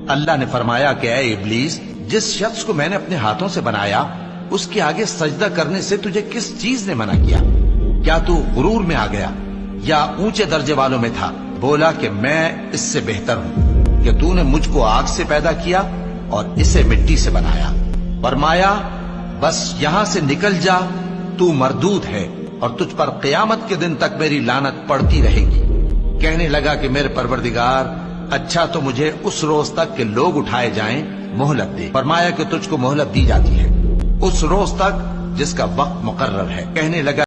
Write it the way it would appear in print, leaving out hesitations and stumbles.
अल्लाह ने फरमाया कि ऐ इब्लीस, जिस शख्स को मैंने अपने हाथों से बनाया उसके आगे सजदा करने से तुझे किस चीज ने मना किया? क्या तू गुरूर में आ गया या ऊंचे दर्जे वालों में था? बोला कि मैं इससे बेहतर हूं कि तूने मुझको आग से पैदा किया और इसे मिट्टी से बनाया। फरमाया बस यहां से निकल जा, तू मरदूद है और तुझ पर क़यामत के दिन तक मेरी लानत पड़ती रहेगी। कहने लगा कि मेरे परवरदिगार, अच्छा तो मुझे उस रोज तक के लोग उठाए जाएं मोहलत दे। फरमाया कि तुझको मोहलत दी जाती है उस रोज तक जिसका वक्त मुकर्रर है। कहने लगा